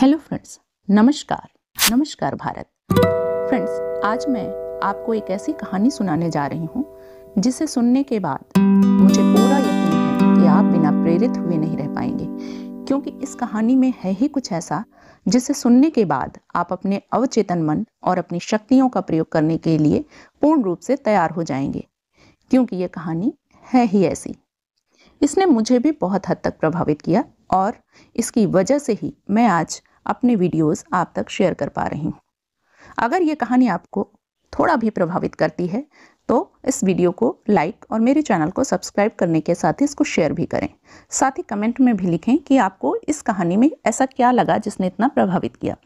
Hello friends, नमस्कार। नमस्कार Bharat. Friends, आज मैं आपको एक ऐसी कहानी सुनाने जा रही हूँ जिसे सुनने के बाद मुझे पूरा यकीन है कि आप बिना प्रेरित हुए नहीं रह पाएंगे, क्योंकि इस कहानी में है ही कुछ ऐसा जिसे सुनने के बाद आप अपने अवचेतन मन और अपनी शक्तियों का प्रयोग करने के लिए पूर्ण रूप से तैयार हो जाएंगे, क्योंकि ये कहानी है ही ऐसी। इसने मुझे भी बहुत हद तक प्रभावित किया और इसकी वजह से ही मैं आज अपने वीडियोस आप तक शेयर कर पा रही हूँ। अगर ये कहानी आपको थोड़ा भी प्रभावित करती है तो इस वीडियो को लाइक और मेरे चैनल को सब्सक्राइब करने के साथ ही इसको शेयर भी करें। साथ ही कमेंट में भी लिखें कि आपको इस कहानी में ऐसा क्या लगा जिसने इतना प्रभावित किया।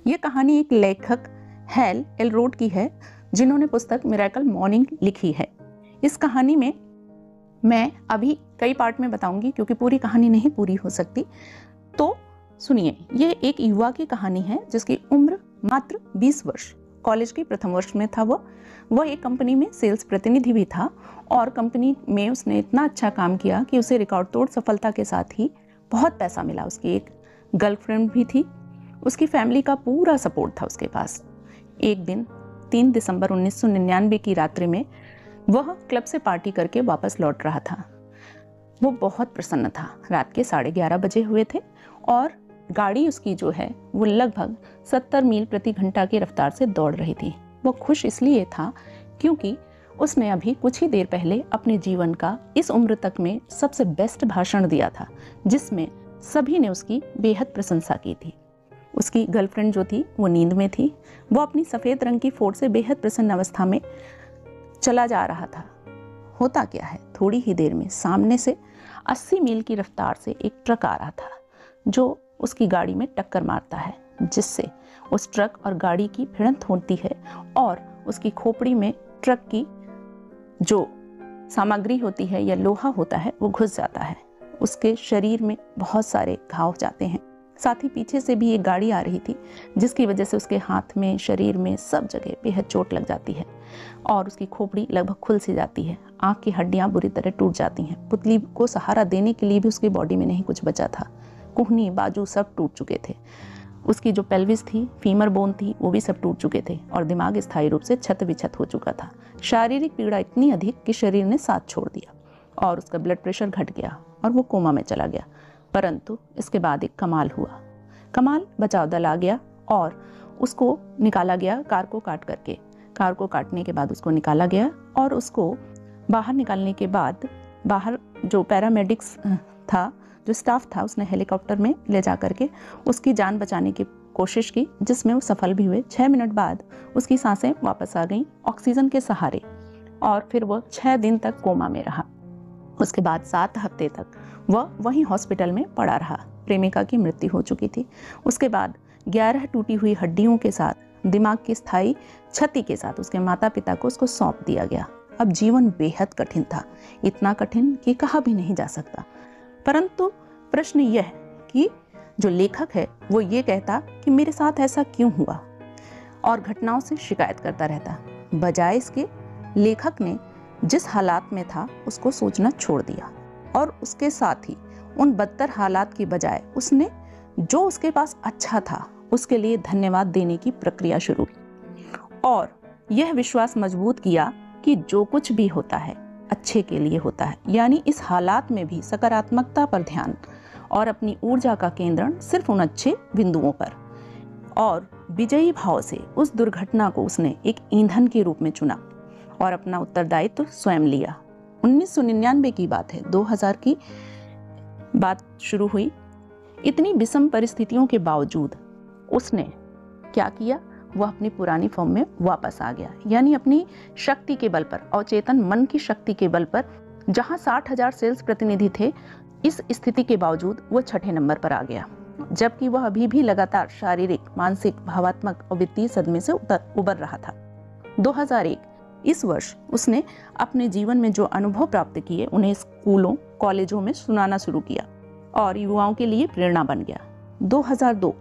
ये कहानी एक लेखक हैल एलरोड की है, जिन्होंने पुस्तक मिरेकल मॉर्निंग लिखी है। इस कहानी में मैं अभी कई पार्ट में बताऊंगी, क्योंकि पूरी कहानी नहीं पूरी हो सकती। तो सुनिए, ये एक युवा की कहानी है जिसकी उम्र मात्र 20 वर्ष, कॉलेज के प्रथम वर्ष में था। वह एक कंपनी में सेल्स प्रतिनिधि भी था और कंपनी में उसने इतना अच्छा काम किया कि उसे रिकॉर्ड तोड़ सफलता के साथ ही बहुत पैसा मिला। उसकी एक गर्लफ्रेंड भी थी, उसकी फैमिली का पूरा सपोर्ट था उसके पास। एक दिन 3 दिसंबर 1999 की रात्रि में वह क्लब से पार्टी करके वापस लौट रहा था। वो बहुत प्रसन्न था। रात के 11:30 बजे हुए थे और गाड़ी उसकी जो है वो लगभग 70 मील प्रति घंटा की रफ्तार से दौड़ रही थी। वो खुश इसलिए था क्योंकि उसने अभी कुछ ही देर पहले अपने जीवन का इस उम्र तक में सबसे बेस्ट भाषण दिया था, जिसमें सभी ने उसकी बेहद प्रशंसा की थी। उसकी गर्लफ्रेंड जो थी वो नींद में थी। वो अपनी सफ़ेद रंग की फोर्ड से बेहद प्रसन्न अवस्था में चला जा रहा था। होता क्या है, थोड़ी ही देर में सामने से 80 मील की रफ्तार से एक ट्रक आ रहा था जो उसकी गाड़ी में टक्कर मारता है, जिससे उस ट्रक और गाड़ी की भिड़ंत होती है और उसकी खोपड़ी में ट्रक की जो सामग्री होती है या लोहा होता है वो घुस जाता है। उसके शरीर में बहुत सारे घाव जाते हैं। साथ ही पीछे से भी एक गाड़ी आ रही थी, जिसकी वजह से उसके हाथ में, शरीर में, सब जगह बेहद चोट लग जाती है और उसकी खोपड़ी लगभग खुल सी जाती है। आंख की हड्डियां बुरी तरह टूट जाती हैं। पुतली को सहारा देने के लिए भी उसकी बॉडी में नहीं कुछ बचा था। कुहनी, बाजू सब टूट चुके थे। उसकी जो पेल्विस थी, फीमर बोन थी, वो भी सब टूट चुके थे और दिमाग स्थायी रूप से छत विछत हो चुका था। शारीरिक पीड़ा इतनी अधिक कि शरीर ने साथ छोड़ दिया और उसका ब्लड प्रेशर घट गया और वो कोमा में चला गया। परंतु इसके बाद एक कमाल हुआ। कमाल, बचाव दल आ गया और उसको निकाला गया कार को काट करके। कार को काटने के बाद उसको निकाला गया और उसको बाहर निकालने के बाद बाहर जो पैरामेडिक्स था, जो स्टाफ था, उसने हेलीकॉप्टर में ले जा करके उसकी जान बचाने की कोशिश की, जिसमें वो सफल भी हुए। 6 मिनट बाद उसकी सांसें वापस आ गईं ऑक्सीजन के सहारे और फिर वह 6 दिन तक कोमा में रहा। उसके बाद 7 हफ्ते तक वह वहीं हॉस्पिटल में पड़ा रहा। प्रेमिका की मृत्यु हो चुकी थी। उसके बाद 11 टूटी हुई हड्डियों के साथ, दिमाग की स्थायी क्षति के साथ उसके माता पिता को उसको सौंप दिया गया। अब जीवन बेहद कठिन था, इतना कठिन कि कहा भी नहीं जा सकता। परंतु प्रश्न यह है कि जो लेखक है वो ये कहता कि मेरे साथ ऐसा क्यों हुआ और घटनाओं से शिकायत करता रहता। बजाय इसके, लेखक ने जिस हालात में था उसको सोचना छोड़ दिया और उसके साथ ही उन बदतर हालात की बजाय उसने जो उसके पास अच्छा था उसके लिए धन्यवाद देने की प्रक्रिया शुरू की और यह विश्वास मजबूत किया कि जो कुछ भी होता है अच्छे के लिए होता है। यानी इस हालात में भी सकारात्मकता पर ध्यान और अपनी ऊर्जा का केंद्रण सिर्फ उन अच्छे बिंदुओं पर, और विजयी भाव से उस दुर्घटना को उसने एक ईंधन के रूप में चुना और अपना उत्तरदायित्व स्वयं लिया। 1999 की बात है, 2000 की बात शुरू हुई। इतनी विषम परिस्थितियों के बावजूद उसने क्या किया, वह अपनी पुरानी फॉर्म में वापस आ गया। यानी अपनी शक्ति के बल पर, अवचेतन मन की शक्ति के बल पर, जहां 60,000 सेल्स प्रतिनिधि थे, इस स्थिति के बावजूद वह 6ठे नंबर पर आ गया, जबकि वह अभी भी लगातार शारीरिक, मानसिक, भावात्मक और वित्तीय सदमे से उबर रहा था। 2001 इस वर्ष उसने अपने जीवन में जो अनुभव प्राप्त किए उन्हें स्कूलों, कॉलेजों में सुनाना शुरू किया और युवाओं के लिए प्रेरणा बन गया। 2002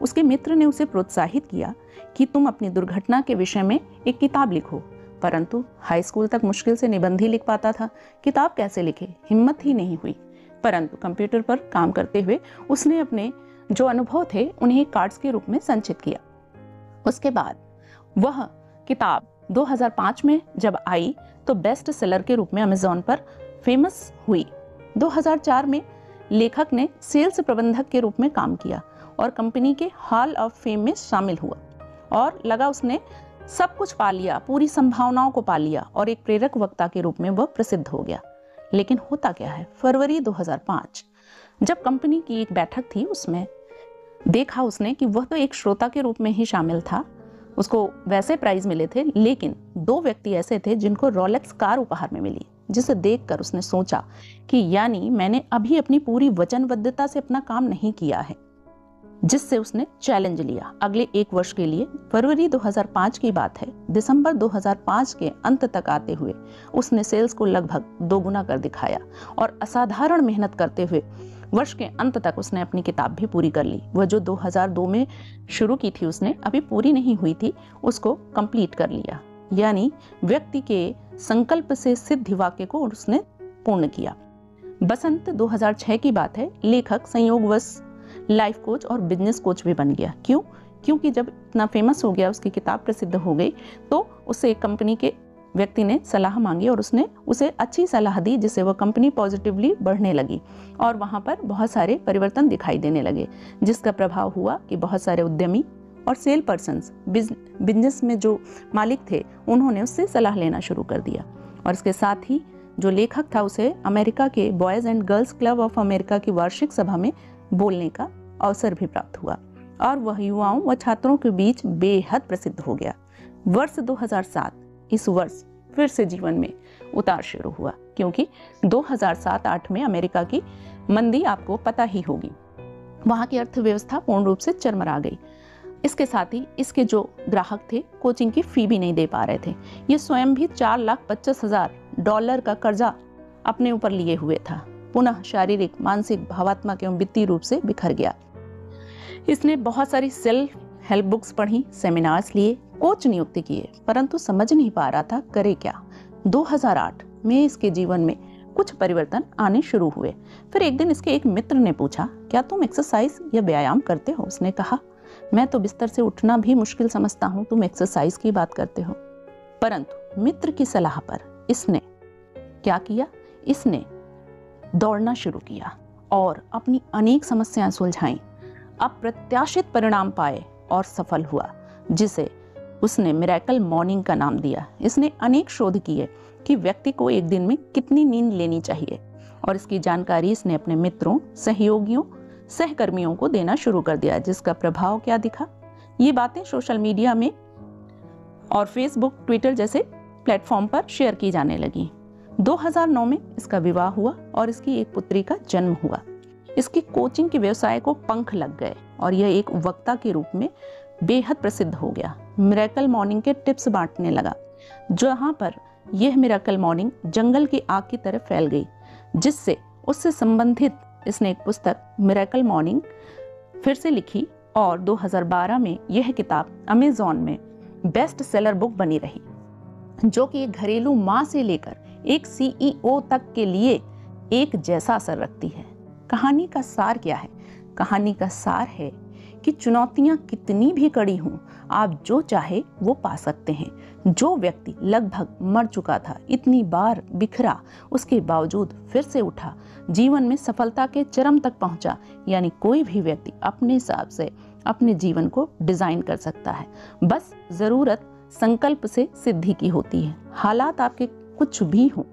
उसके मित्र ने उसे प्रोत्साहित किया कि तुम अपनी दुर्घटना के विषय में एक किताब लिखो, परंतु हाई स्कूल तक मुश्किल से निबंध ही लिख पाता था, किताब कैसे लिखे, हिम्मत ही नहीं हुई। परंतु कंप्यूटर पर काम करते हुए उसने अपने जो अनुभव थे उन्हें कार्ड्स के रूप में संचित किया। उसके बाद वह किताब 2005 में जब आई तो बेस्ट सेलर के रूप में अमेज़न पर फेमस हुई। 2004 में लेखक ने सेल्स प्रबंधक के रूप में काम किया और कंपनी के हॉल ऑफ फेम में शामिल हुआ और लगा उसने सब कुछ पा लिया, पूरी संभावनाओं को पा लिया और एक प्रेरक वक्ता के रूप में वह प्रसिद्ध हो गया। लेकिन होता क्या है, फरवरी 2005 जब कंपनी की एक बैठक थी उसमें देखा उसने कि वह तो एक श्रोता के रूप में ही शामिल था, उसको वैसे प्राइज मिले थे, लेकिन 2 व्यक्ति ऐसे थे जिनको रोलेक्स कार उपहार में मिली, जिसे देखकर उसने सोचा कि यानी मैंने अभी अपनी पूरी वचनबद्धता से अपना काम नहीं किया है, जिससे उसने चैलेंज लिया अगले 1 वर्ष के लिए। फरवरी 2005 की बात है। दिसंबर 2005 के अंत तक आते हुए उसने सेल्स को लगभग 2 गुना कर दिखाया और असाधारण मेहनत करते हुए वर्ष के अंत तक उसने अपनी किताब भी पूरी कर ली। वह जो 2002 में शुरू की थी उसने अभी पूरी नहीं हुई थी, उसको कंप्लीट कर लिया, यानी व्यक्ति के संकल्प से सिद्धि वाक्य को उसने पूर्ण किया। बसंत 2006 की बात है। लेखक संयोगवश लाइफ कोच और बिजनेस कोच भी बन गया। क्यों? क्योंकि जब इतना फेमस हो गया, उसकी किताब प्रसिद्ध हो गई, तो उससे एक कंपनी के व्यक्ति ने सलाह मांगी और उसने उसे अच्छी सलाह दी, जिससे वह कंपनी पॉजिटिवली बढ़ने लगी और वहां पर बहुत सारे परिवर्तन दिखाई देने लगे, जिसका प्रभाव हुआ कि बहुत सारे उद्यमी और सेल पर्सन्स, बिजनेस में जो मालिक थे, उन्होंने उससे सलाह लेना शुरू कर दिया। और इसके साथ ही जो लेखक था उसे अमेरिका के boys and girls club of America की वार्षिक सभा में बोलने का अवसर भी प्राप्त हुआ और वह युवाओं व छात्रों के बीच बेहद प्रसिद्ध हो गया। वर्ष 2007, इस वर्ष फिर से जीवन में उतार शुरू हुआ, क्योंकि 2007-8 में अमेरिका की मंदी आपको पता ही होगी, वहां की अर्थव्यवस्था पूर्ण रूप से चरमरा गई। इसके साथ ही इसके जो ग्राहक थे कोचिंग की फी भी नहीं दे पा रहे थे। ये स्वयं भी $4,25,000 का कर्जा अपने ऊपर लिए हुए था। पुनः शारीरिक, मानसिक, भावात्मक एवं वित्तीय रूप से बिखर गया। इसने बहुत सारी सेल्फ हेल्प बुक्स पढ़ी, सेमिनार्स लिए, कोच नियुक्ति किए, परंतु समझ नहीं पा रहा था करे क्या। 2008 में इसके जीवन में कुछ परिवर्तन आने शुरू हुए। फिर एक दिन इसके एक मित्र ने पूछा, क्या तुम एक्सरसाइज या व्यायाम करते हो? उसने कहा, मैं तो बिस्तर से उठना भी मुश्किल समझता हूँ, तुम एक्सरसाइज की बात करते हो। परंतु मित्र की सलाह पर इसने क्या किया, इसने दौड़ना शुरू किया और अपनी अनेक समस्याएं सुलझाईं, अप्रत्याशित परिणाम पाए और सफल हुआ, जिसे उसने मिरेकल मॉर्निंग का नाम दिया। इसने अनेक शोध किए कि व्यक्ति को एक दिन में कितनी नींद लेनी चाहिए और इसकी जानकारी इसने अपने मित्रों, सहयोगियों, सहकर्मियों को देना शुरू कर दिया, जिसका प्रभाव क्या दिखा। ये बातें सोशल मीडिया में और फेसबुक, ट्विटर जैसे प्लेटफॉर्म पर शेयर की जाने लगी। 2009 में इसका विवाह हुआ और इसकी एक पुत्री का जन्म हुआ। इसकी कोचिंग के व्यवसाय को पंख लग गए और यह एक वक्ता के रूप में बेहद प्रसिद्ध हो गया। मिरेकल मॉर्निंग के टिप्स बांटने लगा, जहां पर यह मिरेकल मॉर्निंग जंगल की आग की तरह फैल गई, जिससे उससे संबंधित इसने एक पुस्तक मिरेकल मॉर्निंग फिर से लिखी और 2012 में यह किताब अमेज़न में बेस्ट सेलर बुक बनी रही, जो कि एक घरेलू माँ से लेकर एक CEO तक के लिए एक जैसा असर रखती है। कहानी का सार क्या है? कहानी का सार है कि चुनौतियां कितनी भी कड़ी हों, आप जो चाहे वो पा सकते हैं। जो व्यक्ति लगभग मर चुका था, इतनी बार बिखरा, उसके बावजूद फिर से उठा, जीवन में सफलता के चरम तक पहुंचा। यानी कोई भी व्यक्ति अपने हिसाब से अपने जीवन को डिजाइन कर सकता है, बस जरूरत संकल्प से सिद्धि की होती है। हालात आपके कुछ भी हों,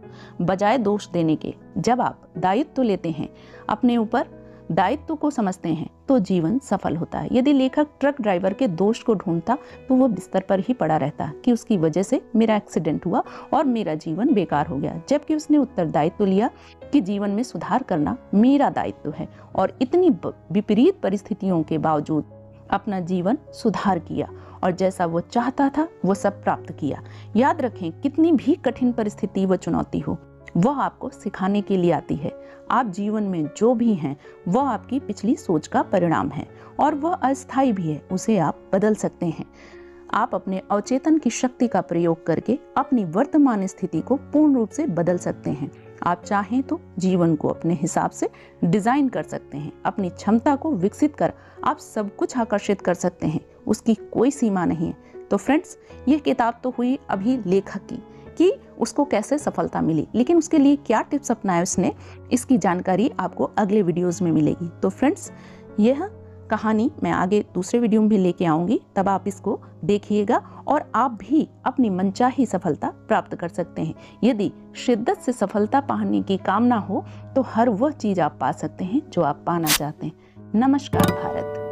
बजाय दोष देने के, जब आप दायित्व लेते हैं, अपने ऊपर दायित्व को समझते हैं, तो जीवन सफल होता है। यदि लेखक ट्रक ड्राइवर के दोष को ढूंढता तो वो बिस्तर पर ही पड़ा रहता कि उसकी वजह से मेरा एक्सीडेंट हुआ और मेरा जीवन बेकार हो गया, जबकि उसने उत्तरदायित्व लिया कि जीवन में सुधार करना मेरा दायित्व है और इतनी विपरीत परिस्थितियों के बावजूद अपना जीवन सुधार किया और जैसा वो चाहता था वो सब प्राप्त किया। याद रखें, कितनी भी कठिन परिस्थिति व चुनौती हो, वह आपको सिखाने के लिए आती है। आप जीवन में जो भी हैं वह आपकी पिछली सोच का परिणाम है और वह अस्थायी भी है, उसे आप बदल सकते हैं। आप अपने अवचेतन की शक्ति का प्रयोग करके अपनी वर्तमान स्थिति को पूर्ण रूप से बदल सकते हैं। आप चाहें तो जीवन को अपने हिसाब से डिजाइन कर सकते हैं। अपनी क्षमता को विकसित कर आप सब कुछ आकर्षित कर सकते हैं, उसकी कोई सीमा नहीं है। तो फ्रेंड्स, यह किताब तो हुई अभी लेखक की कि उसको कैसे सफलता मिली, लेकिन उसके लिए क्या टिप्स अपनाए उसने, इसकी जानकारी आपको अगले वीडियोस में मिलेगी। तो फ्रेंड्स, यह कहानी मैं आगे दूसरे वीडियो में भी लेके आऊंगी, तब आप इसको देखिएगा और आप भी अपनी मनचाही सफलता प्राप्त कर सकते हैं। यदि शिद्दत से सफलता पाने की कामना हो तो हर वह चीज आप पा सकते हैं जो आप पाना चाहते हैं। नमस्कार भारत।